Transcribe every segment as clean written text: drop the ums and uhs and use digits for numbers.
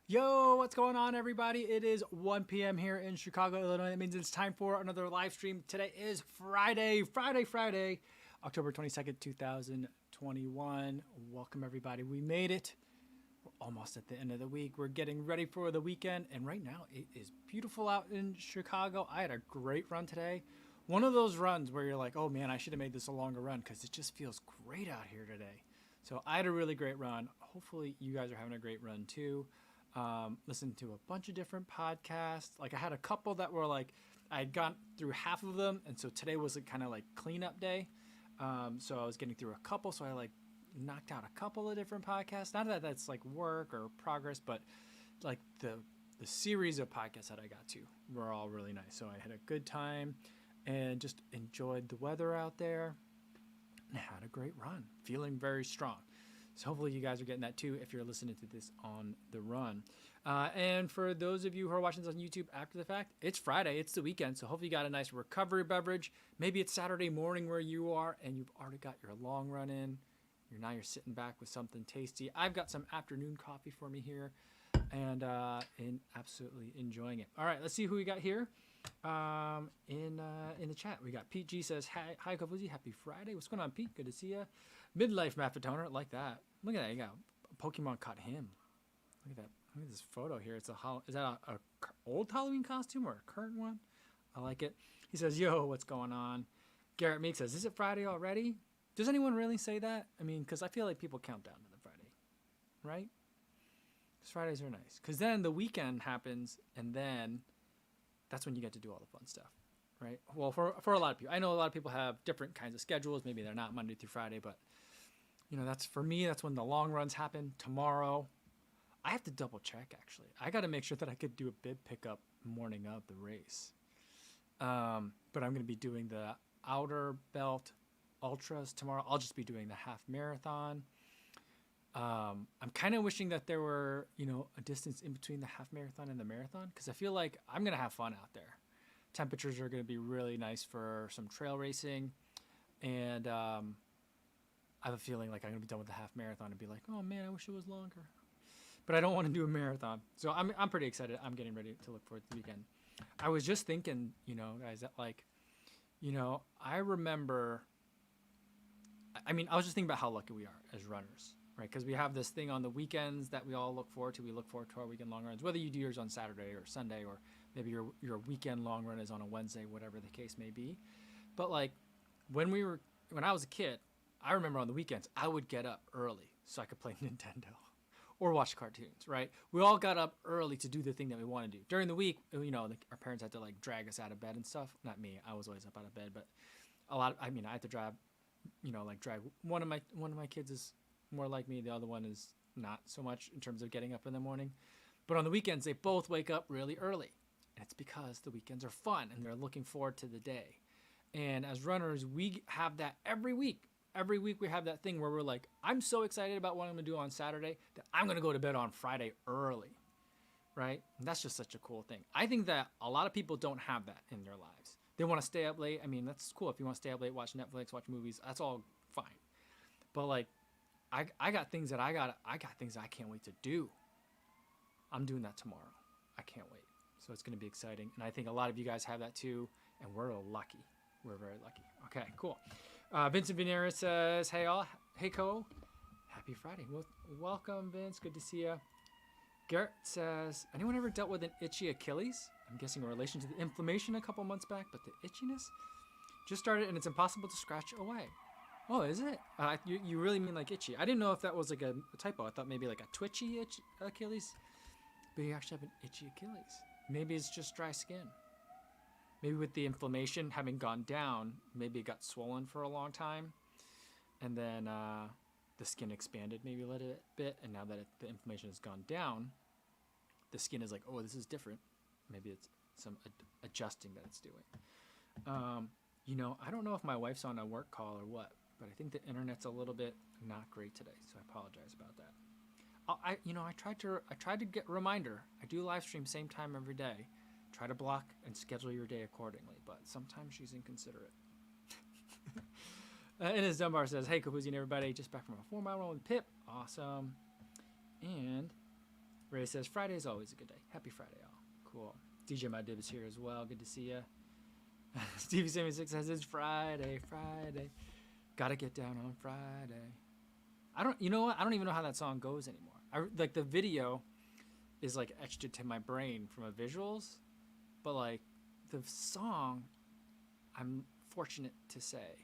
Yo, what's going on, everybody? It is 1 p.m. here in Chicago, Illinois. That means it's time for another live stream. Today is Friday, October 22nd, 2021. Welcome, everybody. We made it. We're almost at the end of the week. We're getting ready for the weekend, and right now it is beautiful out in Chicago. I had a great run today. One of those runs where you're like, oh man, I should have made this a longer run because it just feels great out here today. So I had a really great run. Hopefully, you guys are having a great run too. Listened to a bunch of different podcasts. Like I had a couple that were like I had gone through half of them, and so today was a kind of like cleanup day. So I was getting through a couple, so I like knocked out a couple of different podcasts. Not that that's like work or progress, but like the series of podcasts that I got to were all really nice. So I had a good time and just enjoyed the weather out there and had a great run, feeling very strong. So hopefully you guys are getting that too if you're listening to this on the run. And for those of you who are watching this on YouTube after the fact, it's Friday, it's the weekend, so hopefully you got a nice recovery beverage. Maybe it's Saturday morning where you are and you've already got your long run in. You're sitting back with something tasty. I've got some afternoon coffee for me here and absolutely enjoying it. All right, let's see who we got here. In the chat, we got Pete G says, hi Kofuzi, happy Friday. What's going on, Pete? Good to see you. Midlife Maffetoner, like that. Look at that. You got Pokemon caught him. Look at that. Look at this photo here. It's is that a old Halloween costume or a current one? I like it. He says, yo, what's going on? Garrett Meek says, is it Friday already? Does anyone really say that? I mean, because I feel like people count down to the Friday, right? Because Fridays are nice. Because then the weekend happens, and then that's when you get to do all the fun stuff, right? Well, for a lot of people, I know a lot of people have different kinds of schedules. Maybe they're not Monday through Friday, but that's for me. That's when the long runs happen. Tomorrow, I have to double check actually. I got to make sure that I could do a bib pickup morning of the race. But I'm going to be doing the outer belt ultras tomorrow. I'll just be doing the half marathon. I'm kind of wishing that there were, a distance in between the half marathon and the marathon, because I feel like I'm going to have fun out there. Temperatures are going to be really nice for some trail racing. And I have a feeling like I'm going to be done with the half marathon and be like, oh man, I wish it was longer. But I don't want to do a marathon. So I'm pretty excited. I'm getting ready to look forward to the weekend. I was just thinking, guys, that I remember, I was just thinking about how lucky we are as runners. Right, because we have this thing on the weekends that we all look forward to. We look forward to our weekend long runs, whether you do yours on Saturday or Sunday, or maybe your weekend long run is on a Wednesday, whatever the case may be. But like when I was a kid, I remember on the weekends I would get up early so I could play Nintendo or watch cartoons. Right, we all got up early to do the thing that we want to do. During the week, our parents had to like drag us out of bed and stuff. Not me, I was always up out of bed, but I had to drive, drag one of my kids is more like me. The other one is not so much in terms of getting up in the morning. But on the weekends, they both wake up really early. And it's because the weekends are fun and they're looking forward to the day. And as runners, we have that every week. Every week we have that thing where we're like, I'm so excited about what I'm going to do on Saturday that I'm going to go to bed on Friday early. Right? And that's just such a cool thing. I think that a lot of people don't have that in their lives. They want to stay up late. I mean, that's cool. If you want to stay up late, watch Netflix, watch movies, that's all fine. But like, I got things that I got things that I can't wait to do. I'm doing that tomorrow. I can't wait. So it's going to be exciting. And I think a lot of you guys have that too. And we're lucky. We're very lucky. Okay, cool. Vincent Venera says, hey all. Hey Co. Happy Friday. Well, welcome, Vince. Good to see you. Garrett says, anyone ever dealt with an itchy Achilles? I'm guessing in relation to the inflammation a couple months back, but the itchiness just started and it's impossible to scratch away. Oh, is it? You really mean like itchy? I didn't know if that was like a typo. I thought maybe like a twitchy Achilles. But you actually have an itchy Achilles. Maybe it's just dry skin. Maybe with the inflammation having gone down, maybe it got swollen for a long time. And then the skin expanded maybe a little bit. And now that the inflammation has gone down, the skin is like, oh, this is different. Maybe it's some adjusting that it's doing. I don't know if my wife's on a work call or what. But I think the internet's a little bit not great today, so I apologize about that. I tried to get a reminder. I do live stream same time every day. Try to block and schedule your day accordingly, but sometimes she's inconsiderate. Ines Dunbar says, hey, Kofuzi and everybody, just back from a 4-mile run with Pip. Awesome. And Ray Ray says, Friday is always a good day. Happy Friday, all. Cool. DJ My Dib is here as well. Good to see ya. Stevie76 says, it's Friday. Gotta get down on Friday. You know what? I don't even know how that song goes anymore. Like, the video is, like, etched into my brain from a visuals. But, like, the song, I'm fortunate to say,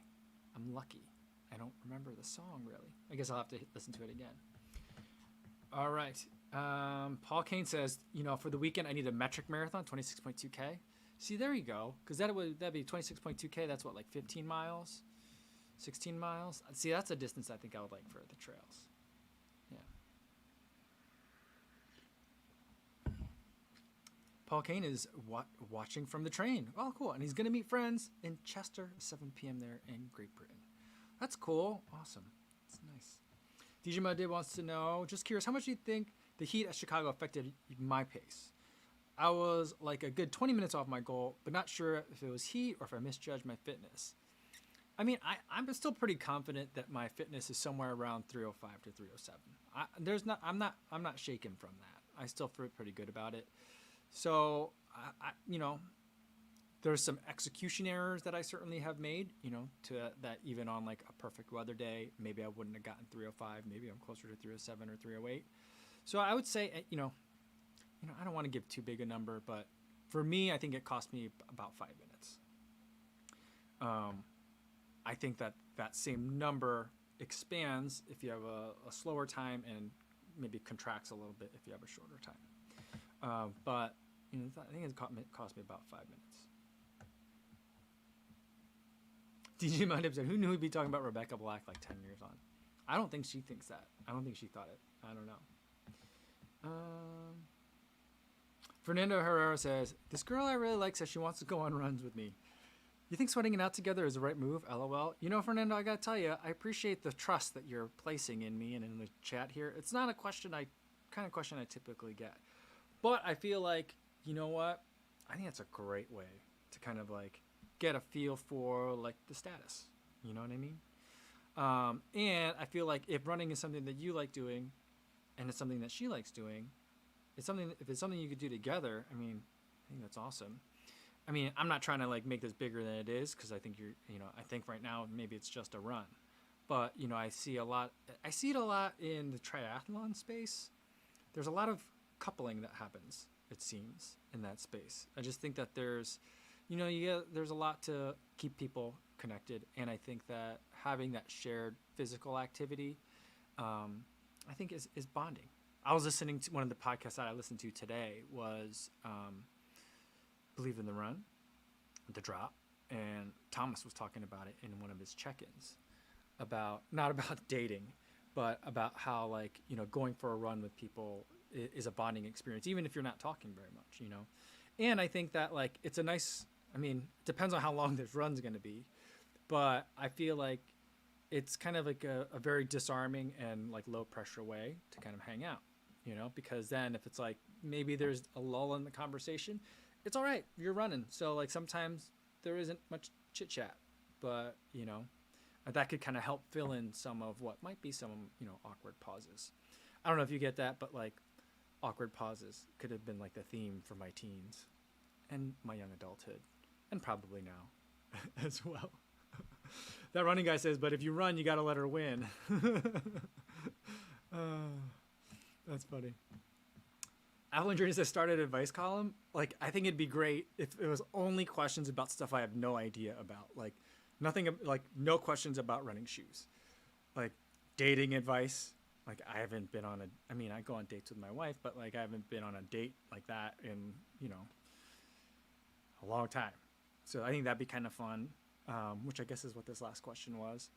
I'm lucky. I don't remember the song, really. I guess I'll have to listen to it again. All right. Paul Kane says, for the weekend, I need a metric marathon, 26.2K. See, there you go. Because that'd be 26.2K. That's what, like 15 miles? 16 miles? See, that's a distance I think I would like for the trails. Yeah. Paul Kane is watching from the train. Oh, cool. And he's going to meet friends in Chester, 7 p.m. there in Great Britain. That's cool. Awesome. That's nice. DJ Muddy wants to know, just curious, how much do you think the heat at Chicago affected my pace? I was like a good 20 minutes off my goal, but not sure if it was heat or if I misjudged my fitness. I mean, I'm still pretty confident that my fitness is somewhere around 305 to 307. I'm not shaken from that. I still feel pretty good about it. So, there's some execution errors that I certainly have made, to that even on like a perfect weather day, maybe I wouldn't have gotten 305. Maybe I'm closer to 307 or 308. So I would say, I don't want to give too big a number, but for me, I think it cost me about 5 minutes. I think that same number expands if you have a slower time and maybe contracts a little bit if you have a shorter time. But I think it cost me about 5 minutes. DJ Mondib said, who knew we'd be talking about Rebecca Black like 10 years on? I don't think she thinks that. I don't think she thought it. I don't know. Fernando Herrera says, this girl I really like says she wants to go on runs with me. You think sweating it out together is the right move? LOL. Fernando, I got to tell you, I appreciate the trust that you're placing in me and in the chat here. It's not a question I typically get. But I feel like, you know what? I think that's a great way to kind of like get a feel for like the status. You know what I mean? And I feel like if running is something that you like doing and it's something that she likes doing, if it's something you could do together, I think that's awesome. I'm not trying to like make this bigger than it is, because I think I think right now maybe it's just a run. But, I see it a lot in the triathlon space. There's a lot of coupling that happens, it seems, in that space. I just think that there's a lot to keep people connected, and I think that having that shared physical activity, I think is bonding. I was listening to one of the podcasts that I listened to today was Believe in the Run, The Drop, and Thomas was talking about it in one of his check-ins not about dating, but about how like, going for a run with people is a bonding experience, even if you're not talking very much, And I think that like, it's a nice, it depends on how long this run's going to be, but I feel like it's kind of like a very disarming and like low pressure way to kind of hang out, because then if it's like, maybe there's a lull in the conversation, it's all right, you're running. So like sometimes there isn't much chit chat, but that could kind of help fill in some of what might be some, awkward pauses. I don't know if you get that, but like awkward pauses could have been like the theme for my teens and my young adulthood, and probably now as well. That running guy says, but if you run, you got to let her win. That's funny. Avalon Journey says, start an advice column. Like, I think it'd be great if it was only questions about stuff I have no idea about. Like, no questions about running shoes. Like, dating advice. Like, I haven't been on I go on dates with my wife, but like, I haven't been on a date like that in, a long time. So I think that'd be kind of fun, which I guess is what this last question was.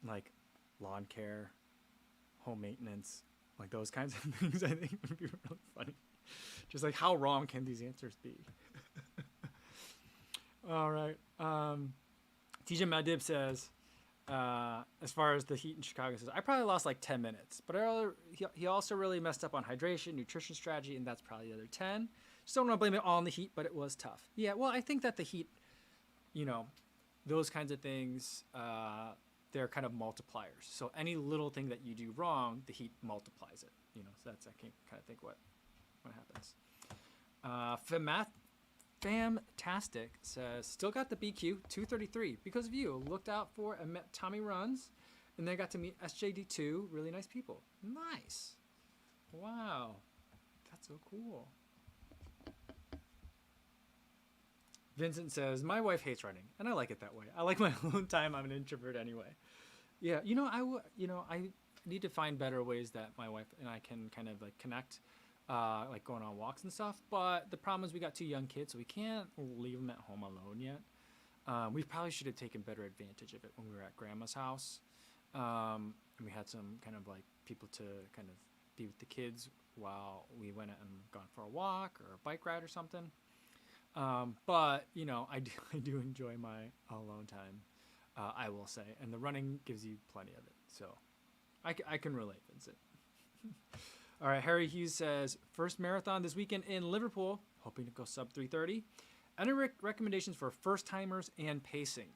Like, lawn care, home maintenance, like those kinds of things, I think would be really funny. Just like, how wrong can these answers be? All right. TJ Madib says, as far as the heat in Chicago says, I probably lost like 10 minutes, but he also really messed up on hydration, nutrition strategy, and that's probably the other 10. Just don't want to blame it all on the heat, but it was tough. Yeah, well, I think that the heat, those kinds of things, they're kind of multipliers. So any little thing that you do wrong, the heat multiplies it. You know, so that's I can kind of think what happens. Fantastic says still got the BQ 233 because of you. Looked out for and met Tommy Runs, and then got to meet SJD2. Really nice people. Nice. Wow, that's so cool. Vincent says, my wife hates running, and I like it that way. I like my alone time. I'm an introvert anyway. Yeah, you know, I need to find better ways that my wife and I can kind of like connect, like going on walks and stuff. But the problem is we got 2 young kids, so we can't leave them at home alone yet. We probably should have taken better advantage of it when we were at Grandma's house. And we had some kind of like people to kind of be with the kids while we went and gone for a walk or a bike ride or something. But you know, I do enjoy my alone time, I will say, and the running gives you plenty of it. So I can relate, Vincent. All right, Harry Hughes says, first marathon this weekend in Liverpool, hoping to go sub 3:30. Any recommendations for first timers and pacing?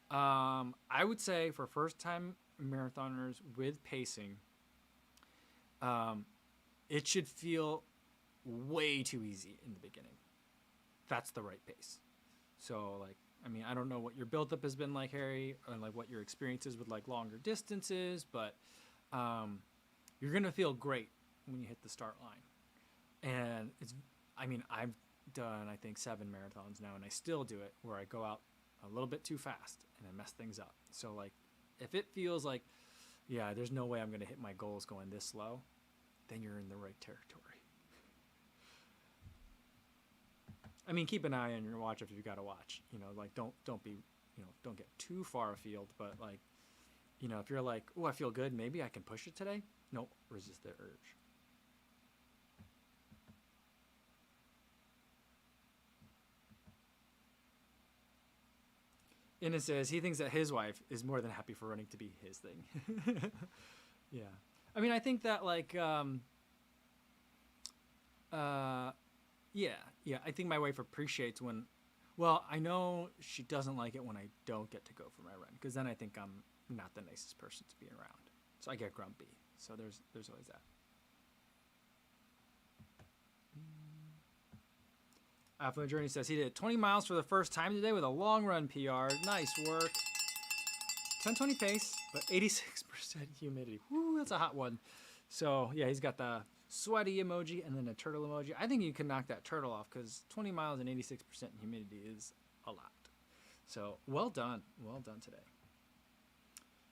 I would say for first time marathoners with pacing, it should feel way too easy in the beginning. That's the right pace. So like, I mean, I don't know what your buildup has been like, Harry, or like what your experiences with like longer distances, but you're gonna feel great when you hit the start line. And it's, I mean, I've done I think 7 marathons now, and I still do it where I go out a little bit too fast and I mess things up. So like, if it feels like, yeah, there's no way I'm gonna hit my goals going this slow, then you're in the right territory. I mean, keep an eye on your watch if you got to watch. You know, like don't be, you know, don't get too far afield. But like, you know, if you're like, oh, I feel good, maybe I can push it today. No, resist the urge. Inna says he thinks that his wife is more than happy for running to be his thing. Yeah, I mean, I think that like, yeah, I think my wife appreciates when, well, I know she doesn't like it when I don't get to go for my run, because then I think I'm not the nicest person to be around. So I get grumpy. So there's always that. Affluent Journey says he did 20 miles for the first time today with a long run PR. Nice work. 10:20 pace, but 86% humidity. Woo, that's a hot one. So yeah, he's got the sweaty emoji and then a turtle emoji. I think you can knock that turtle off because 20 miles and 86% humidity is a lot. So well done today.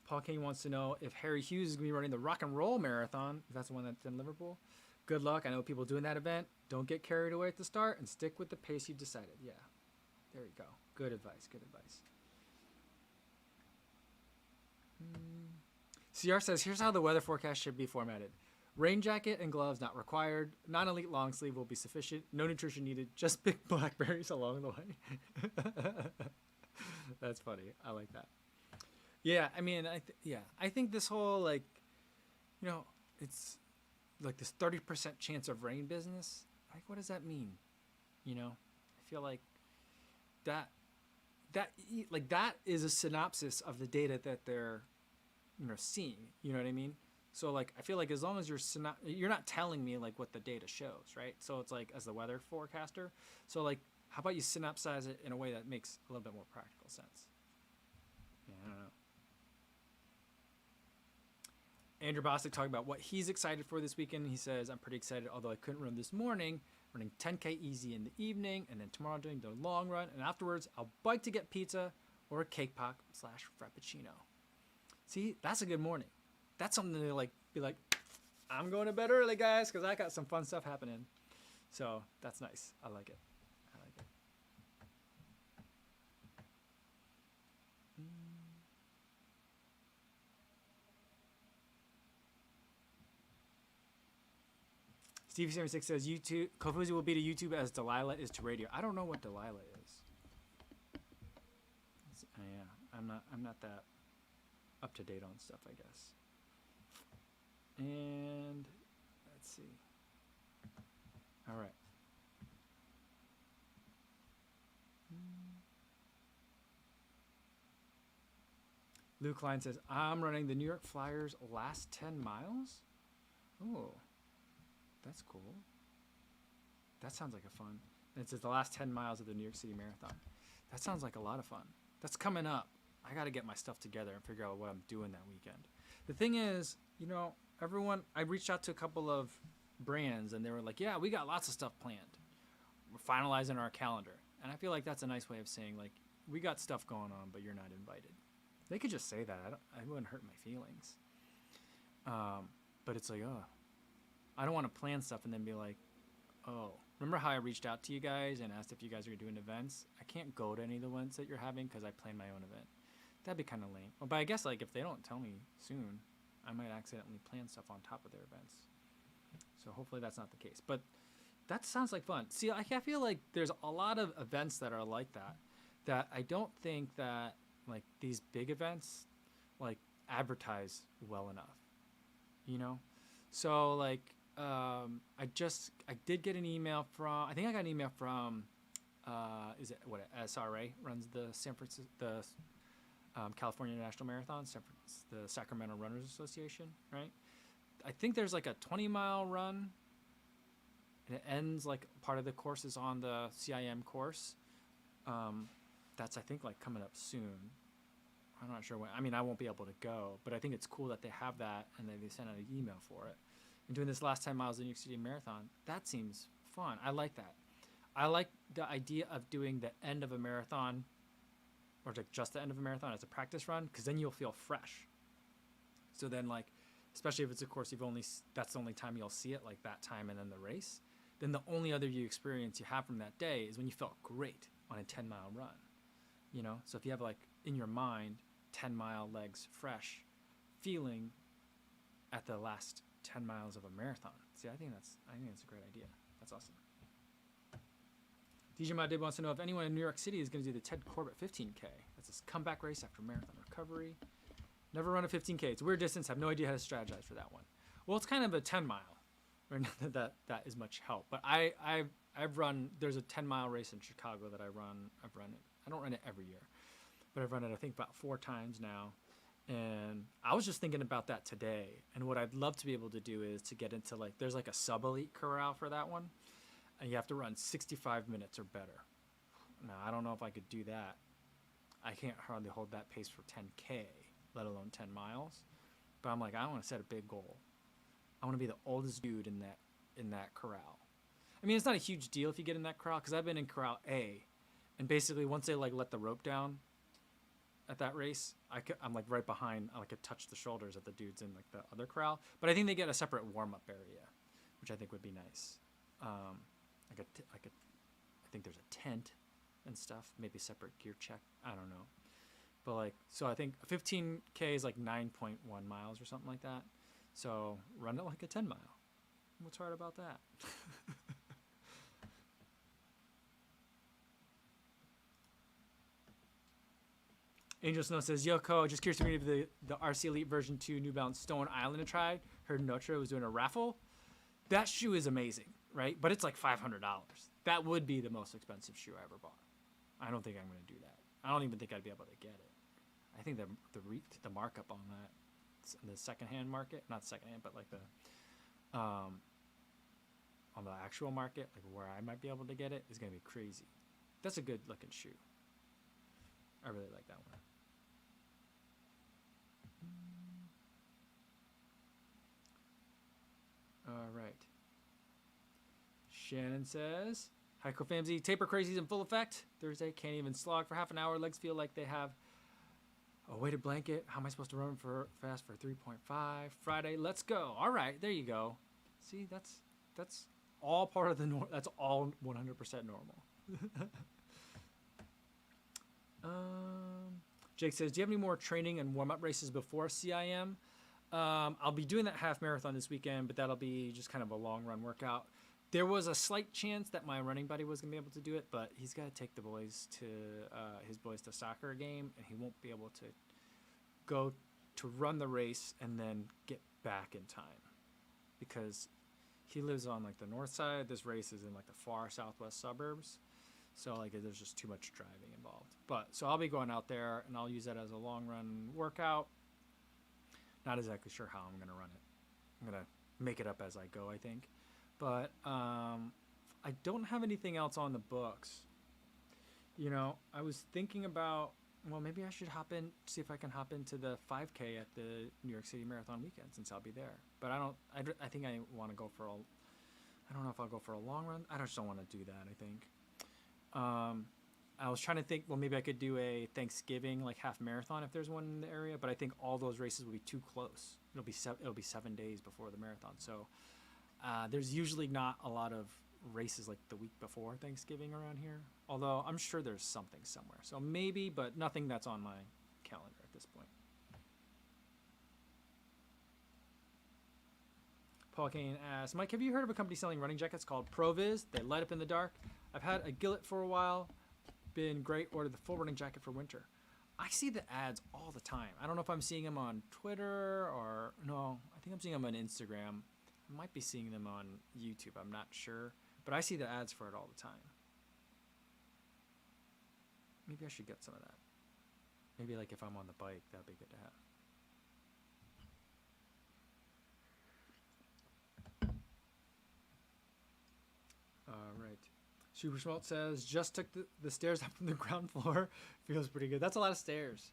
Paul King wants to know if Harry Hughes is going to be running the Rock and Roll Marathon, if that's the one that's in Liverpool. Good luck. I know people doing that event. Don't get carried away at the start and stick with the pace you decided. Yeah, there you go. Good advice. CR says, here's how the weather forecast should be formatted. Rain jacket and gloves not required. Non-elite long sleeve will be sufficient. No nutrition needed. Just pick blackberries along the way. That's funny. I like that. Yeah, I mean, I think this whole like, you know, it's like this 30% chance of rain business. Like, what does that mean? You know, I feel like that is a synopsis of the data that they're, you know, seeing. You know what I mean? So like, I feel like as long as you're not telling me like what the data shows, right? So it's like as the weather forecaster. So like, how about you synopsize it in a way that makes a little bit more practical sense? Yeah, I don't know. Andrew Bostic talking about what he's excited for this weekend. He says, I'm pretty excited, although I couldn't run this morning, running 10K easy in the evening, and then tomorrow doing the long run, and afterwards I'll bike to get pizza or a cake pop / frappuccino. See, that's a good morning. That's something to like be like, I'm going to bed early, guys, because I got some fun stuff happening. So that's nice. I like it. Stevie76 says YouTube Kofuzi will be to YouTube as Delilah is to radio. I don't know what Delilah is. Yeah, I'm not that up to date on stuff, I guess. And let's see. All right. Luke Klein says, I'm running the New York Flyers last 10 miles. Oh, that's cool. That sounds like a fun. And it says the last 10 miles of the New York City Marathon. That sounds like a lot of fun. That's coming up. I got to get my stuff together and figure out what I'm doing that weekend. The thing is, you know, I reached out to a couple of brands and they were like, yeah, we got lots of stuff planned. We're finalizing our calendar. And I feel like that's a nice way of saying, like, we got stuff going on, but you're not invited. They could just say that. I wouldn't hurt my feelings. But it's like, oh, I don't want to plan stuff and then be like, oh, remember how I reached out to you guys and asked if you guys are doing events? I can't go to any of the ones that you're having because I plan my own event. That'd be kind of lame. Well, but I guess, like, if they don't tell me soon, I might accidentally plan stuff on top of their events. So hopefully that's not the case. But that sounds like fun. See, I feel like there's a lot of events that are like that I don't think that, like, these big events, like, advertise well enough, you know? So, like, I did get an email from, I think I got an email from, SRA runs the California National Marathon, the Sacramento Runners Association, right? I think there's like a 20-mile run, and it ends, like, part of the course is on the CIM course. That's, I think, like, coming up soon. I'm not sure when. I mean, I won't be able to go, but I think it's cool that they have that and they sent out an email for it. And doing this last 10 miles of the New York City Marathon, that seems fun. I like that. I like the idea of doing the end of a marathon, or just the end of a marathon as a practice run, because then you'll feel fresh. So then, like, especially if it's a course that's the only time you'll see it, like that time and then the race, then the only other experience you have from that day is when you felt great on a 10-mile run. You know? So if you have, like, in your mind, 10-mile legs fresh feeling at the last 10 miles of a marathon. See, I think that's a great idea. That's awesome. DJ Madib wants to know if anyone in New York City is going to do the Ted Corbett 15K. That's a comeback race after marathon recovery. Never run a 15K. It's a weird distance. Have no idea how to strategize for that one. Well, it's kind of a 10-mile. Or not that is much help. But I've run. There's a 10-mile race in Chicago that I've run it. I don't run it every year, but I've run it, I think, about 4 times now. And I was just thinking about that today. And what I'd love to be able to do is to get into, like, there's like a sub-elite corral for that one. And you have to run 65 minutes or better. Now, I don't know if I could do that. I can't hardly hold that pace for 10K, let alone 10 miles. But I'm like, I want to set a big goal. I want to be the oldest dude in that corral. I mean, it's not a huge deal if you get in that corral, because I've been in corral A. And basically, once they, like, let the rope down at that race, I'm, like, right behind. I, like, could touch the shoulders of the dudes in, like, the other corral. But I think they get a separate warm-up area, which I think would be nice. I think there's a tent and stuff, maybe separate gear check. I don't know. But, like, so I think 15K is like 9.1 miles or something like that. So run it like a 10 mile. What's hard about that? Angel Snow says, Yoko, just curious to give the RC Elite version 2 New Balance Stone Island a try. Heard Notre was doing a raffle. That shoe is amazing, right? But it's like $500. That would be the most expensive shoe I ever bought. I don't think I'm going to do that. I don't even think I'd be able to get it. I think the markup on that, the secondhand market, not secondhand, but like on the actual market, like where I might be able to get it, is going to be crazy. That's a good looking shoe. I really like that one. All right. Shannon says, hi, Kofamzy. Taper crazy's in full effect. Thursday, can't even slog for half an hour. Legs feel like they have a weighted blanket. How am I supposed to run fast for 3.5? Friday, let's go. All right, there you go. See, that's all part of the norm. That's all 100% normal. Jake says, do you have any more training and warm-up races before CIM? I'll be doing that half marathon this weekend, but that'll be just kind of a long run workout. There was a slight chance that my running buddy was going to be able to do it, but he's got to take his boys to soccer game, and he won't be able to go to run the race and then get back in time because he lives on, like, the north side. This race is in, like, the far southwest suburbs. So like there's just too much driving involved. But so I'll be going out there and I'll use that as a long run workout. Not exactly sure how I'm gonna run it. I'm gonna make it up as I go, I think. But I don't have anything else on the books. You know, I was thinking about, well, maybe I should see if I can hop into the 5K at the New York City Marathon weekend since I'll be there. But I think I want to go for I don't know if I'll go for a long run. I just don't want to do that, I think. I was trying to think, well, maybe I could do a Thanksgiving like half marathon if there's one in the area, but I think all those races will be too close. It'll be 7 days before the marathon. So there's usually not a lot of races like the week before Thanksgiving around here, although I'm sure there's something somewhere. So maybe, but nothing that's on my calendar at this point. Paul Kane asks, Mike, have you heard of a company selling running jackets called ProViz? They light up in the dark. I've had a Gillet for a while. Been great. Ordered the full running jacket for winter. I see the ads all the time. I don't know if I'm seeing them on Twitter or no. I think I'm seeing them on Instagram. I might be seeing them on YouTube. I'm not sure. But I see the ads for it all the time. Maybe I should get some of that. Maybe like if I'm on the bike, that'd be good to have. All right. Super Schmaltz says, just took the stairs up from the ground floor. Feels pretty good. That's a lot of stairs.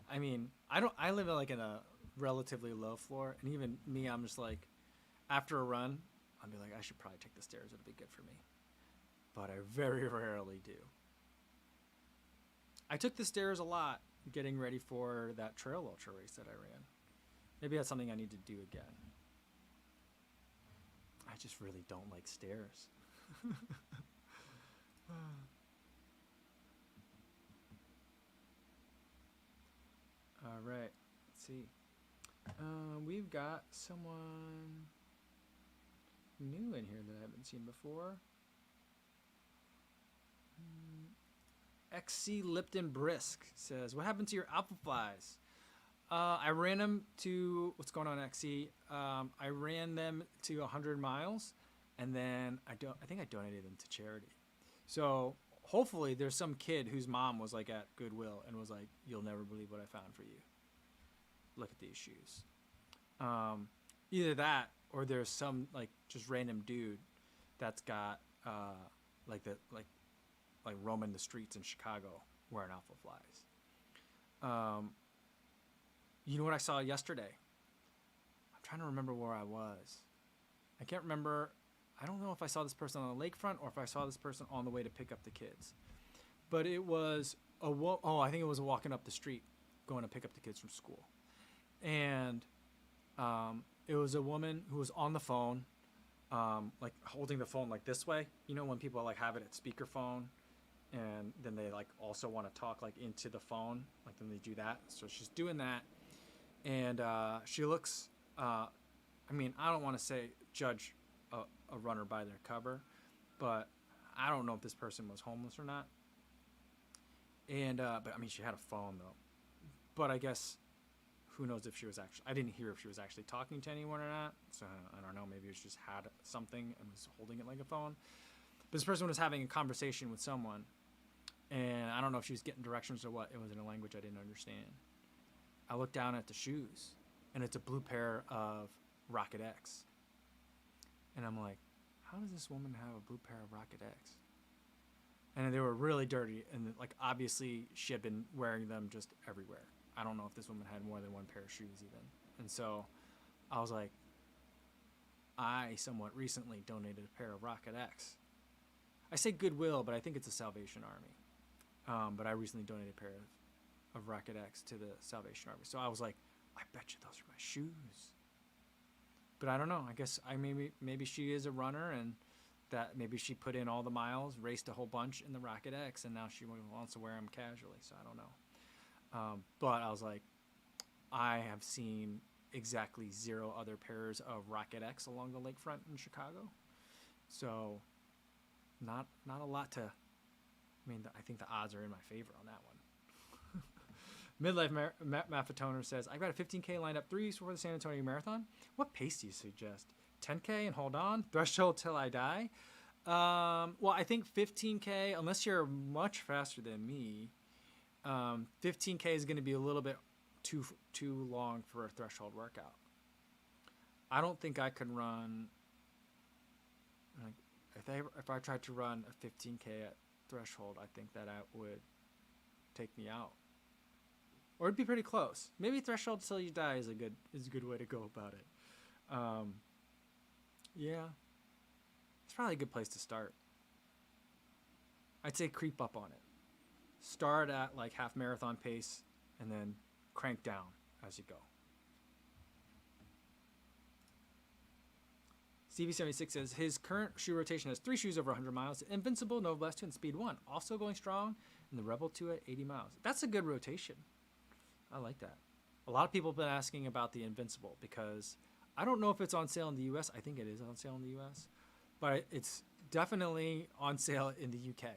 I mean, I live like in a relatively low floor, and even me, I'm just like, after a run, I'll be like, I should probably take the stairs. It'll be good for me. But I very rarely do. I took the stairs a lot getting ready for that trail ultra race that I ran. Maybe that's something I need to do again. I just really don't like stairs. All right, let's see. We've got someone new in here that I haven't seen before. XC Lipton Brisk says, what happened to your alpha flies? I ran them to, what's going on, XC? I ran them to 100 miles, and then I think I donated them to charity. So hopefully there's some kid whose mom was like at Goodwill and was like, you'll never believe what I found for you. Look at these shoes. Either that or there's some like just random dude that's got like roaming the streets in Chicago wearing alpha flies. You know what I saw yesterday? I'm trying to remember where I was. I can't remember. I don't know if I saw this person on the lakefront or if I saw this person on the way to pick up the kids. But it was I think it was walking up the street going to pick up the kids from school. And it was a woman who was on the phone, like holding the phone like this way. You know when people like have it at speakerphone and then they like also want to talk like into the phone, like then they do that. So she's doing that. And she looks, I mean, I don't want to say judge a runner by their cover, but I don't know if this person was homeless or not. And but I mean, she had a phone though. But I guess who knows if she was actually, I didn't hear if she was actually talking to anyone or not. So I don't know, maybe it just had something and was holding it like a phone. But this person was having a conversation with someone, and I don't know if she was getting directions or what. It was in a language I didn't understand. I looked down at the shoes, and it's a blue pair of Rocket X. And I'm like, how does this woman have a blue pair of Rocket X? And they were really dirty, and like obviously she had been wearing them just everywhere. I don't know if this woman had more than one pair of shoes even. And so I was like, I somewhat recently donated a pair of Rocket X. I say Goodwill, but I think it's a Salvation Army. But I recently donated a pair of Rocket X to the Salvation Army. So I was like, I bet you those are my shoes. But I don't know. I guess maybe she is a runner, and that maybe she put in all the miles, raced a whole bunch in the Rocket X, and now she wants to wear them casually. So I don't know. But I was like, I have seen exactly 0 other pairs of Rocket X along the lakefront in Chicago. So not a lot to, I mean, I think the odds are in my favor on that one. Midlife Maffetoner says, I've got a 15K lined up 3 weeks before the San Antonio Marathon. What pace do you suggest? 10K and hold on? Threshold till I die? Well, I think 15K, unless you're much faster than me, 15K is going to be a little bit too long for a threshold workout. I don't think I could run. Like, if I tried to run a 15K at threshold, I think that would take me out, or it'd be pretty close. Maybe threshold till you die is a good way to go about it. Yeah, it's probably a good place to start. I'd say creep up on it. Start at like half marathon pace, and then crank down as you go. Stevie76 says his current shoe rotation has 3 shoes over 100 miles: Invincible, Nova Blast 2, and Speed 1. Also going strong, and the Rebel 2 at 80 miles. That's a good rotation. I like that. A lot of people have been asking about the Invincible because I don't know if it's on sale in the US. I think it is on sale in the US, but it's definitely on sale in the UK.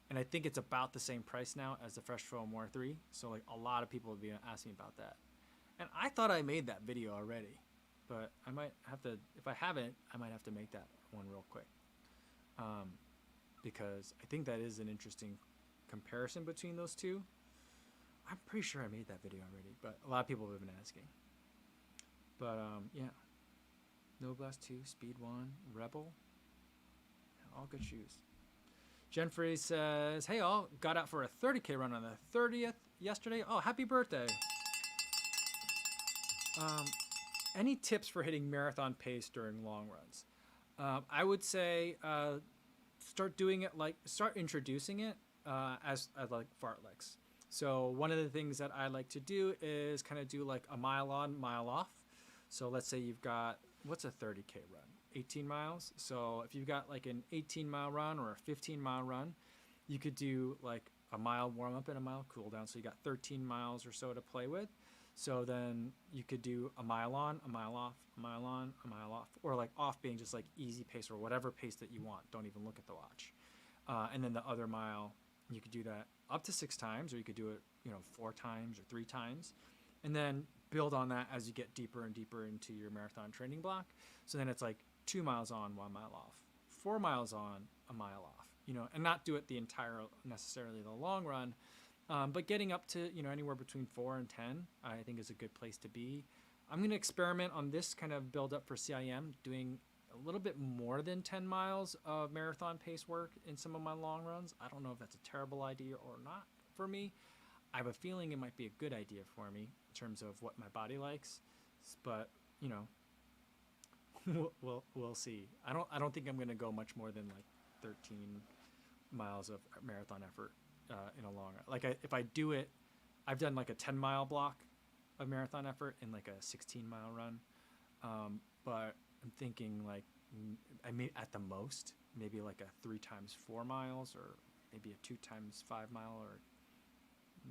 And I think it's about the same price now as the Fresh Foam War 3. So like a lot of people have been asking about that. And I thought I made that video already, but I might have to, if I haven't, I might have to make that one real quick. Because I think that is an interesting comparison between those two. I'm pretty sure I made that video already, but a lot of people have been asking. But yeah, No Blast 2, Speed 1, Rebel, all good shoes. Jenfrey says, hey all, got out for a 30K run on the 30th yesterday. Oh, happy birthday. Any tips for hitting marathon pace during long runs? I would say start introducing it as like fartleks. So one of the things that I like to do is kind of do like a mile on, mile off. So let's say you've got, what's a 30K run? 18 miles. So if you've got like an 18-mile run or a 15-mile run, you could do like a mile warm up and a mile cool down. So you got 13 miles or so to play with. So then you could do a mile on, a mile off, a mile on, a mile off, or like off being just like easy pace or whatever pace that you want. Don't even look at the watch. And then the other mile, you could do that up to 6 times, or you could do it, 4 times or 3 times, and then build on that as you get deeper and deeper into your marathon training block. So then it's like 2 miles on, 1 mile off, 4 miles on, a mile off, and not do it the entire, necessarily the long run, but getting up to, anywhere between 4 and 10, I think is a good place to be. I'm going to experiment on this kind of build up for CIM, doing a little bit more than 10 miles of marathon pace work in some of my long runs. I don't know if that's a terrible idea or not for me. I have a feeling it might be a good idea for me in terms of what my body likes, but we'll see. I don't think I'm going to go much more than like 13 miles of marathon effort in a long run. Like if I do it, I've done like a 10-mile block of marathon effort in like a 16-mile run, but I'm thinking like I may at the most maybe like a 3 times 4 miles, or maybe a 2 times 5 mile, or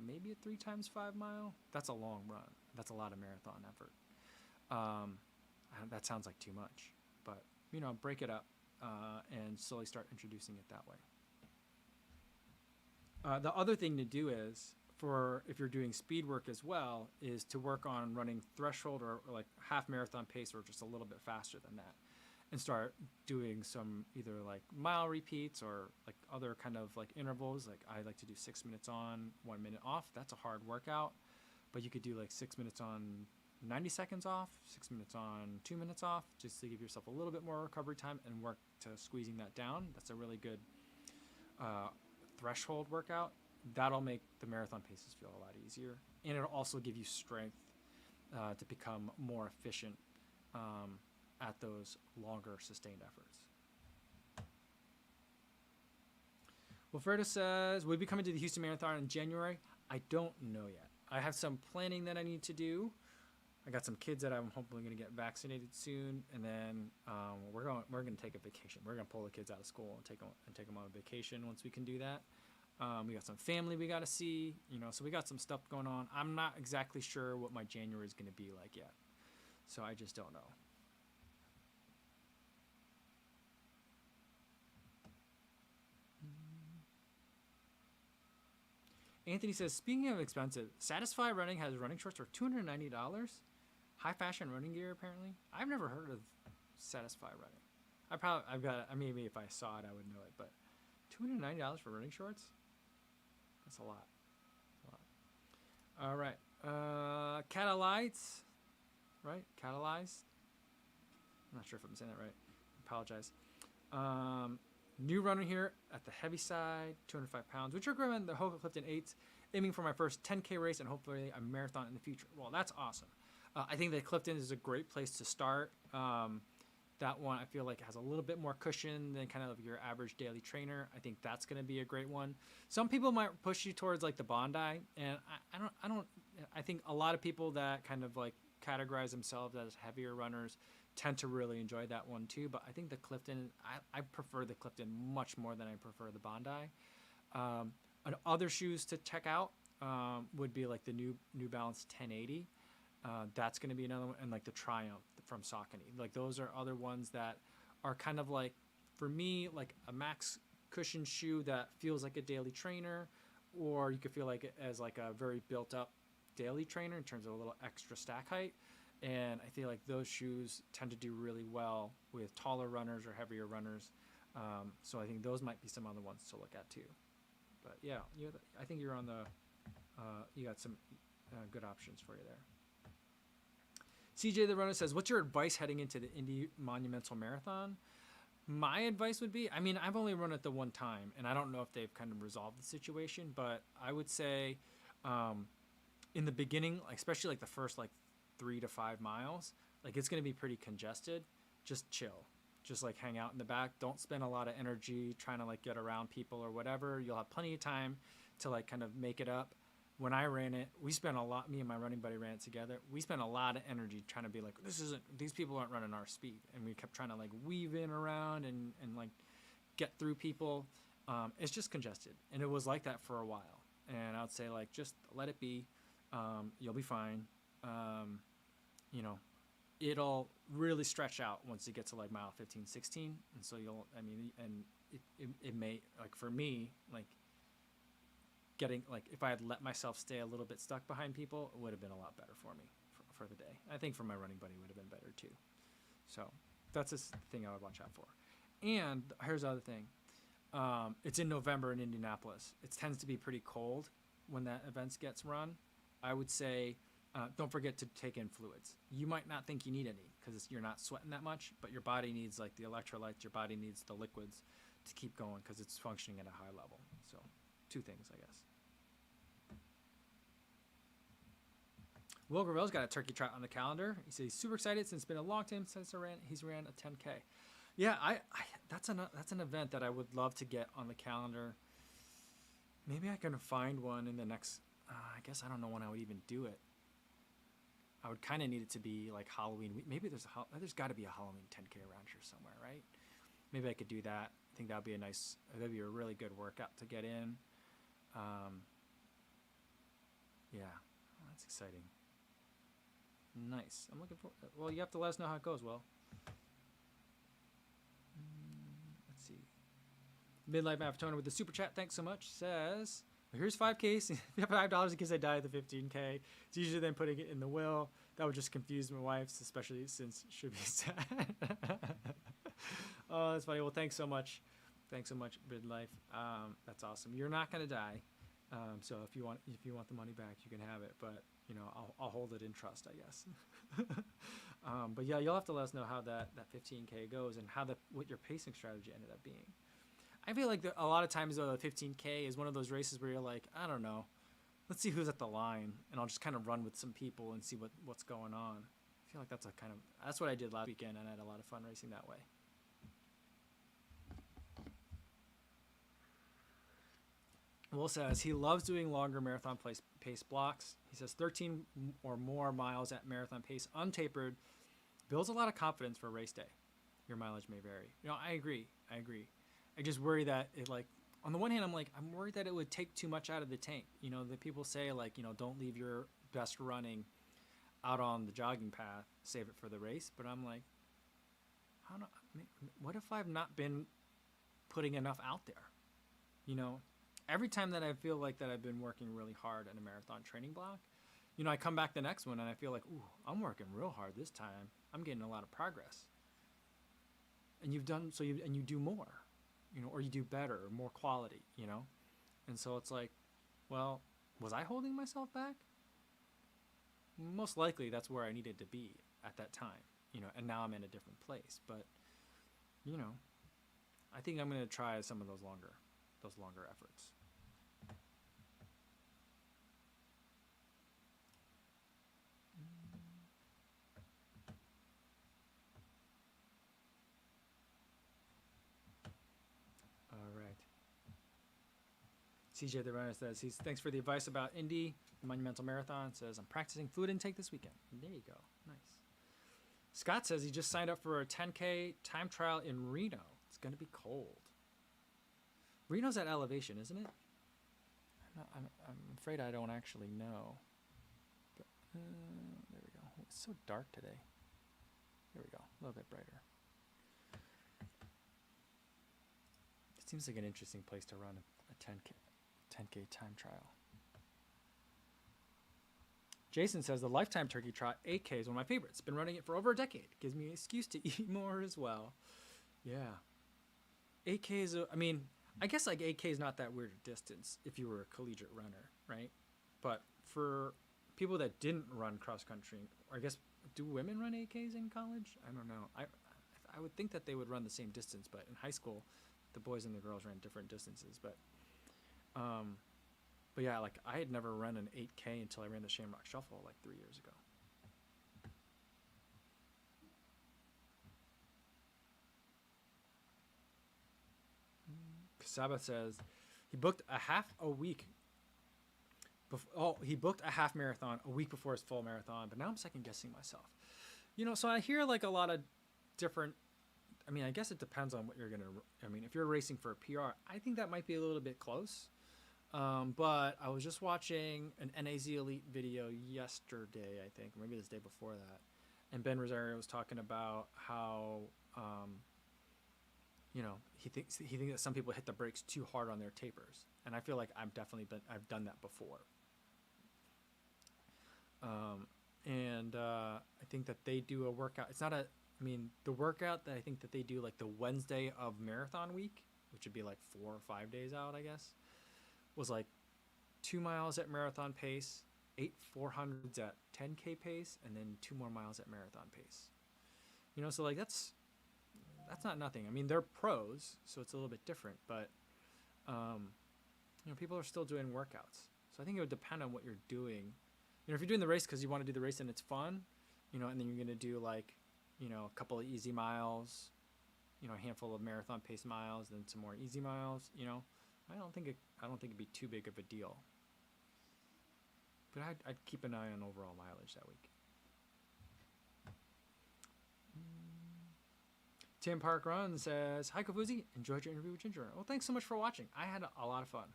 maybe a 3 times 5 mile. That's a long run. That's a lot of marathon effort. That sounds like too much, but break it up and slowly start introducing it that way. The other thing to do is, for if you're doing speed work as well, is to work on running threshold or like half marathon pace or just a little bit faster than that, and start doing some either like mile repeats or like other kind of like intervals. Like I like to do 6 minutes on, 1 minute off. That's a hard workout, but you could do like 6 minutes on, 90 seconds off, 6 minutes on, 2 minutes off, just to give yourself a little bit more recovery time and work to squeezing that down. That's a really good threshold workout. That'll make the marathon paces feel a lot easier, and it'll also give you strength to become more efficient at those longer sustained efforts. Wilfredo says, we'll be coming to the Houston Marathon in January. I don't know yet. I have some planning that I need to do. I got some kids that I'm hopefully going to get vaccinated soon, and then we're going to take a vacation. We're going to pull the kids out of school and take them on a vacation once we can do that. We got some family we got to see, so we got some stuff going on. I'm not exactly sure what my January is going to be like yet, so I just don't know. Anthony says, speaking of expensive, Satisfy Running has running shorts for $290. High fashion running gear, apparently. I've never heard of Satisfy Running. I've got. I mean, maybe if I saw it, I would know it. But $290 for running shorts? That's a lot. All right. Catalytes, right? Catalyzed. I'm not sure if I'm saying that right. Apologize. New runner here at the heavy side, 205 pounds, which are recommend the Hoka Clifton 8s, aiming for my first 10K race and hopefully a marathon in the future. Well, that's awesome. I think that Clifton is a great place to start. That one I feel like has a little bit more cushion than kind of your average daily trainer. I think that's going to be a great one. Some people might push you towards like the Bondi, and I think a lot of people that kind of like categorize themselves as heavier runners tend to really enjoy that one too. But I think the Clifton, I prefer the Clifton much more than I prefer the Bondi. Other shoes to check out would be like the New Balance 1080. That's going to be another one, and like the Triumph from Saucony. Like those are other ones that are kind of like, for me, like a max cushion shoe that feels like a daily trainer, or you could feel like it as like a very built up daily trainer in terms of a little extra stack height. And I feel like those shoes tend to do really well with taller runners or heavier runners. So I think those might be some other ones to look at too. But yeah, I think you're on the, you got some good options for you there. CJ the Runner says, what's your advice heading into the Indy Monumental Marathon? My advice would be, I mean, I've only run it the one time, and I don't know if they've kind of resolved the situation, but I would say in the beginning, especially like the first like 3 to 5 miles, like it's going to be pretty congested. Just chill. Just like hang out in the back. Don't spend a lot of energy trying to like get around people or whatever. You'll have plenty of time to like kind of make it up. When I ran it, we spent a lot, me and my running buddy ran it together. We spent a lot of energy trying to be like, these people aren't running our speed. And we kept trying to like weave in around and like get through people. It's just congested. And it was like that for a while. And I would say like, just let it be. You'll be fine. You know, it'll really stretch out once you get to like mile 15, 16. And so it may, like for me, like, getting like if I had let myself stay a little bit stuck behind people, it would have been a lot better for me for the day. I think for my running buddy, it would have been better too. So that's a thing I would watch out for. And here's the other thing. It's in November in Indianapolis. It tends to be pretty cold when that event gets run. I would say don't forget to take in fluids. You might not think you need any because you're not sweating that much, but your body needs like the electrolytes. Your body needs the liquids to keep going because it's functioning at a high level. So 2 things, I guess. Will Gravel's got a turkey trot on the calendar. He says he's super excited since it's been a long time since he's ran a 10K. Yeah, that's an event that I would love to get on the calendar. Maybe I can find one in the next. I guess I don't know when I would even do it. I would kind of need it to be like Halloween week. Maybe there's got to be a Halloween 10K around here somewhere, right? Maybe I could do that. I think that'd be a really good workout to get in. Yeah, that's exciting. Nice. I'm looking for. Well, you have to let us know how it goes. Well, let's see. Midlife Avatona with the super chat. Thanks so much. Says, well, here's 5K. $5 in case I die at the 15K. It's easier than putting it in the will. That would just confuse my wife, especially since she'll be sad. Oh, that's funny. Well, thanks so much. Thanks so much, Midlife. That's awesome. You're not gonna die. So if you want the money back, you can have it. But you know, I'll hold it in trust, I guess. But yeah, you'll have to let us know how that 15K goes and what your pacing strategy ended up being. I feel like a lot of times though, the 15K is one of those races where you're like, I don't know, let's see who's at the line, and I'll just kind of run with some people and see what's going on. I feel like that's what I did last weekend, and I had a lot of fun racing that way. Will says he loves doing longer marathon pace blocks. He says 13 or more miles at marathon pace untapered builds a lot of confidence for race day. Your mileage may vary. You know, I agree. I just worry that it, like, on the one hand, I'm worried that it would take too much out of the tank. You know, the people say like, you know, don't leave your best running out on the jogging path, save it for the race. But I'm like, what if I've not been putting enough out there? You know, every time that I feel like that I've been working really hard at a marathon training block, you know, I come back the next one and I feel like, ooh, I'm working real hard this time. I'm getting a lot of progress. and you've done so you and you do more, or you do better, or more quality, and so it's like, well, was I holding myself back? Most likely that's where I needed to be at that time, and now I'm in a different place. But I think I'm going to try some of those longer efforts. All right. CJ the Runner says, thanks for the advice about Indy, the Monumental Marathon. Says, I'm practicing fluid intake this weekend. There you go. Nice. Scott says he just signed up for a 10K time trial in Reno. It's going to be cold. Reno's at elevation, isn't it? I'm afraid I don't actually know. But, there we go. Oh, it's so dark today. There we go. A little bit brighter. It seems like an interesting place to run a 10K time trial. Jason says the Lifetime Turkey Trot 8K is one of my favorites. Been running it for over a decade. Gives me an excuse to eat more as well. Yeah. 8K is, I guess like 8K is not that weird a distance if you were a collegiate runner, right? But for people that didn't run cross country, or I guess, do women run 8Ks in college? I don't know. I would think that they would run the same distance, but in high school, the boys and the girls ran different distances. But yeah, like I had never run an 8K until I ran the Shamrock Shuffle like 3 years ago. Kasaba says he booked a half marathon a week before his full marathon, but now I'm second guessing myself. So I hear like a lot of different, I guess it depends on what you're going to, if you're racing for a PR, I think that might be a little bit close. But I was just watching an NAZ Elite video yesterday, I think, or maybe this day before that. And Ben Rosario was talking about how, he thinks that some people hit the brakes too hard on their tapers. And I feel like I've done that before. I think that they do a workout. It's not the workout that I think that they do like the Wednesday of marathon week, which would be like 4 or 5 days out, I guess, was like 2 miles at marathon pace, 8 400s at 10K pace, and then 2 more miles at marathon pace. So like that's not nothing. They're pros, so it's a little bit different, but people are still doing workouts. So I think it would depend on what you're doing. If you're doing the race because you want to do the race and it's fun, and then you're going to do like, a couple of easy miles, a handful of marathon pace miles, then some more easy miles, I don't think it'd be too big of a deal. But I'd keep an eye on overall mileage that week. Tim Park Run says, hi Kofuzi, enjoyed your interview with Ginger. Well, thanks so much for watching. I had a lot of fun.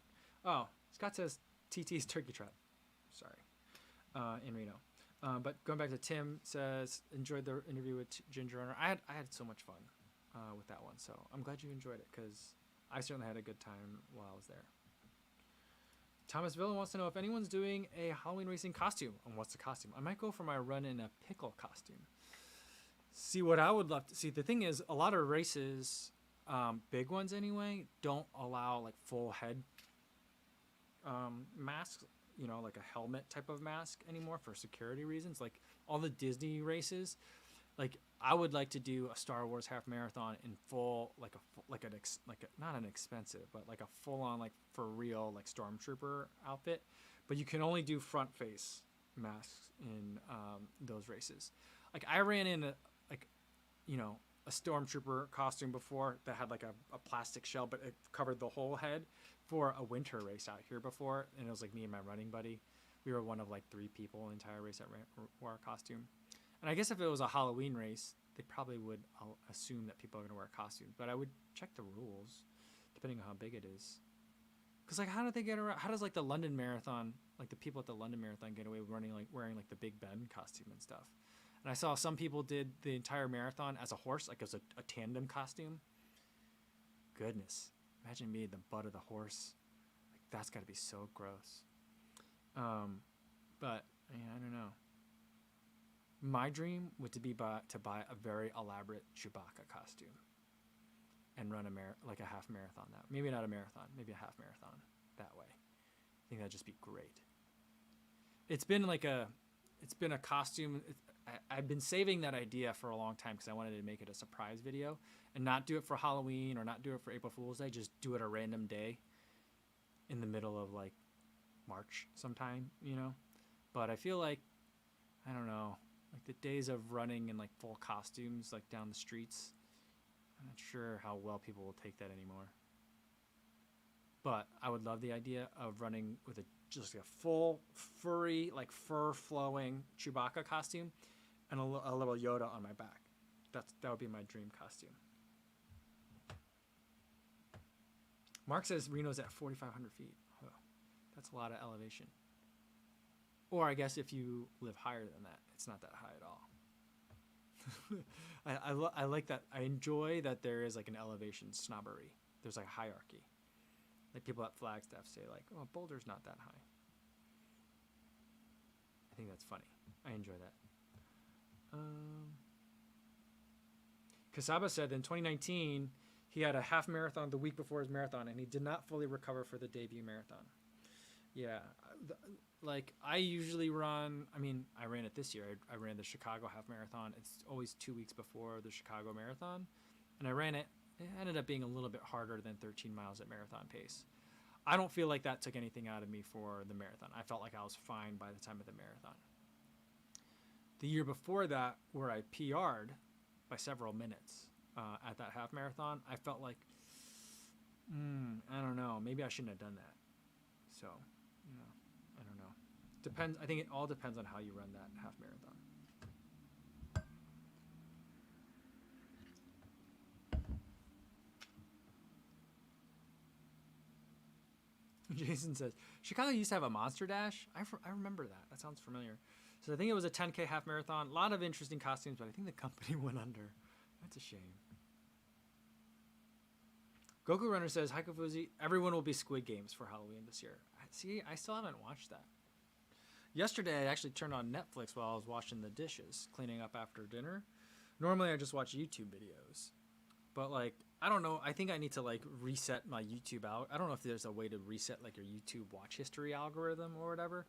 Oh, Scott says TT's Turkey Trot. Sorry. In Reno. But going back to Tim says, enjoyed the interview with Ginger Runner. I had so much fun with that one. So I'm glad you enjoyed it because I certainly had a good time while I was there. Thomas Villa wants to know if anyone's doing a Halloween racing costume. And what's the costume? I might go for my run in a pickle costume. See, what I would love to see, the thing is, a lot of races, big ones anyway, don't allow like full head masks, like a helmet type of mask anymore for security reasons. Like all the Disney races, like I would like to do a Star Wars half marathon in full, not an expensive, but like a full on, like for real, like Stormtrooper outfit. But you can only do front face masks in those races. Like I ran in a Stormtrooper costume before that had like a plastic shell, but it covered the whole head for a winter race out here before. And it was like me and my running buddy. We were one of like 3 people in the entire race that wore a costume. And I guess if it was a Halloween race, they probably would assume that people are going to wear a costume. But I would check the rules depending on how big it is. Because like, how do they get around? How does like the London Marathon, like the people at the London Marathon get away with wearing like the Big Ben costume and stuff? And I saw some people did the entire marathon as a horse, like as a tandem costume. Goodness. Imagine being the butt of the horse. Like that's got to be so gross. But yeah, I don't know. My dream would to buy a very elaborate Chewbacca costume. and run like a half marathon. That maybe not a marathon, maybe a half marathon that way. I think that'd just be great. It's been a costume. I've been saving that idea for a long time because I wanted to make it a surprise video and not do it for Halloween or not do it for April Fool's Day. Just do it a random day in the middle of like March sometime, you know. But I feel like, I don't know, like the days of running in like full costumes like down the streets, I'm not sure how well people will take that anymore. But I would love the idea of running with just a full furry, like fur flowing Chewbacca costume and a little Yoda on my back. That would be my dream costume. Mark says Reno's at 4,500 feet. Oh, that's a lot of elevation. Or I guess if you live higher than that, it's not that high at all. I like that. I enjoy that there is like an elevation snobbery. There's like a hierarchy. Like people at Flagstaff say like, oh, Boulder's not that high. I think that's funny. I enjoy that. Kasaba said in 2019, he had a half marathon the week before his marathon, and he did not fully recover for the debut marathon. Yeah, like I usually run, I mean, I ran it this year. I ran the Chicago half marathon. It's always 2 weeks before the Chicago marathon. And I ran it. It ended up being a little bit harder than 13 miles at marathon pace. I don't feel like that took anything out of me for the marathon. I felt like I was fine by the time of the marathon. The year before that, where I PR'd by several minutes at that half marathon, I felt like, I don't know, maybe I shouldn't have done that. So, you know, I don't know. Depends. I think it all depends on how you run that half marathon. Jason says, Chicago used to have a Monster Dash. I remember that. That sounds familiar. So I think it was a 10K half marathon. A lot of interesting costumes, but I think the company went under. That's a shame. Goku Runner says, hi, Kofuzi. Everyone will be Squid Games for Halloween this year. See, I still haven't watched that. Yesterday, I actually turned on Netflix while I was washing the dishes, cleaning up after dinner. Normally, I just watch YouTube videos. But, like, I don't know. I think I need to, like, reset my YouTube out. I don't know if there's a way to reset, like, your YouTube watch history algorithm or whatever.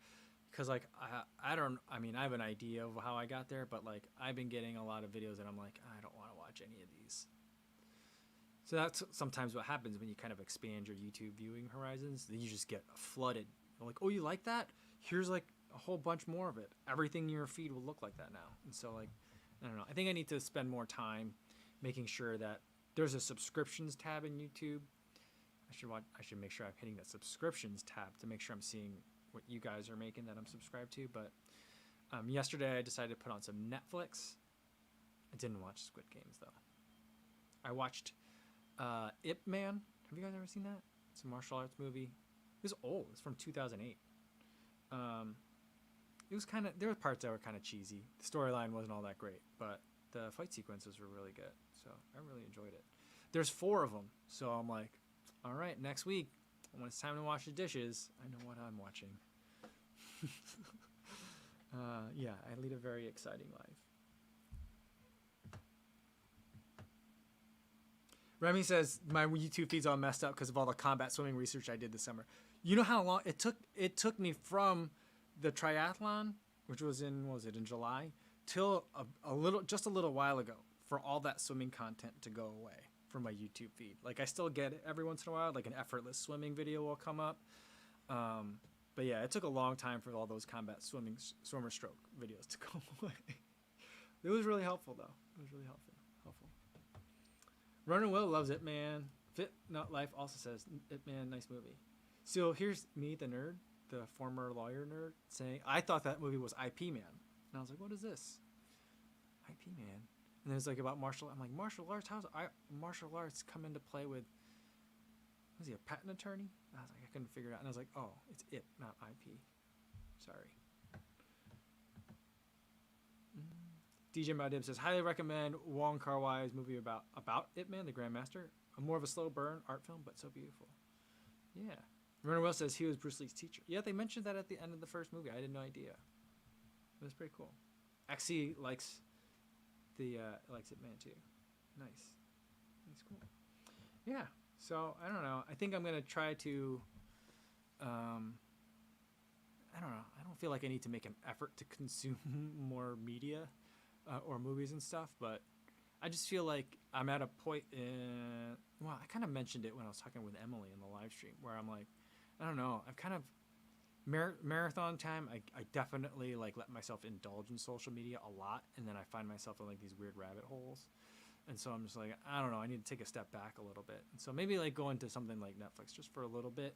Because, like, I have an idea of how I got there. But, like, I've been getting a lot of videos and I'm like, I don't want to watch any of these. So that's sometimes what happens when you kind of expand your YouTube viewing horizons. Then you just get flooded. You're like, oh, you like that? Here's, like, a whole bunch more of it. Everything in your feed will look like that now. And so, like, I don't know. I think I need to spend more time making sure that there's a subscriptions tab in YouTube. I should make sure I'm hitting that subscriptions tab to make sure I'm seeing what you guys are making that I'm subscribed to. But yesterday I decided to put on some Netflix. I didn't watch Squid Games though. I watched Ip Man. Have you guys ever seen that? It's a martial arts movie. It was old. It's from 2008. It was kind of, there were parts that were kind of cheesy. The storyline wasn't all that great, but the fight sequences were really good. So I really enjoyed it. There's 4 of them. So I'm like, all right, next week, when it's time to wash the dishes, I know what I'm watching. Yeah, I lead a very exciting life. Remy says, my YouTube feed's all messed up because of all the combat swimming research I did this summer. You know how long it took me from the triathlon, which was in July, till just a little while ago for all that swimming content to go away from my YouTube feed. Like I still get it every once in a while, like an effortless swimming video will come up. But yeah, it took a long time for all those combat swimmer stroke videos to go away. It was really helpful though. It was really helpful. Runner Will loves It Man. Fit Not Life also says It Man, nice movie. So here's me, the nerd, the former lawyer nerd, saying I thought that movie was IP Man, and I was like, what is this? IP Man. And then it's like about martial. I'm like, martial arts. How's martial arts come into play with? Was he a patent attorney? I was like, I couldn't figure it out, and I was like, oh, it's It, not IP. Sorry. DJ Madib says, highly recommend Wong Kar-wai's movie about Ip Man, the Grandmaster. More of a slow burn art film, but so beautiful. Yeah. Runner Will says he was Bruce Lee's teacher. Yeah, they mentioned that at the end of the first movie. I had no idea. It was pretty cool. XC likes Ip Man too. Nice. Cool. yeah. So I don't know. I think I'm gonna try to. I don't know. I don't feel like I need to make an effort to consume more media or movies and stuff, but I just feel like I'm at a point in. Well, I kind of mentioned it when I was talking with Emily in the live stream, where I'm like, I don't know. I've kind of marathon time. I definitely like let myself indulge in social media a lot, and then I find myself in like these weird rabbit holes. And so I'm just like, I don't know. I need to take a step back a little bit. And so maybe like go into something like Netflix just for a little bit.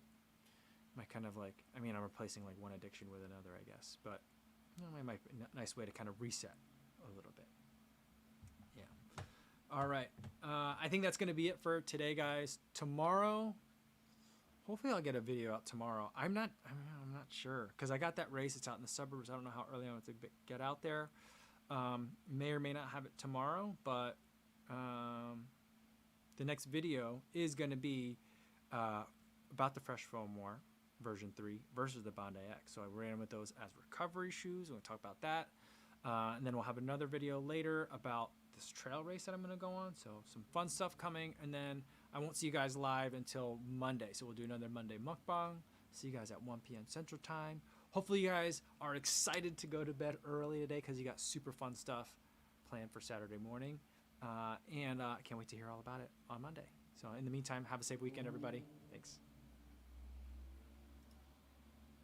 My kind of like, I mean, I'm replacing like one addiction with another, I guess. But you know, it might be a nice way to kind of reset a little bit. Yeah. All right. I think that's going to be it for today, guys. Tomorrow, hopefully I'll get a video out tomorrow. I'm not sure because I got that race. It's out in the suburbs. I don't know how early I want to get out there. May or may not have it tomorrow, but the next video is going to be about the Fresh Foam War version 3 versus the Bondi X. So I ran with those as recovery shoes. We'll talk about that. And then we'll have another video later about this trail race that I'm going to go on. So some fun stuff coming. And then I won't see you guys live until Monday. So we'll do another Monday mukbang. See you guys at 1 p.m. Central Time. Hopefully you guys are excited to go to bed early today because you got super fun stuff planned for Saturday morning. And I can't wait to hear all about it on Monday. So in the meantime, have a safe weekend, everybody. Thanks.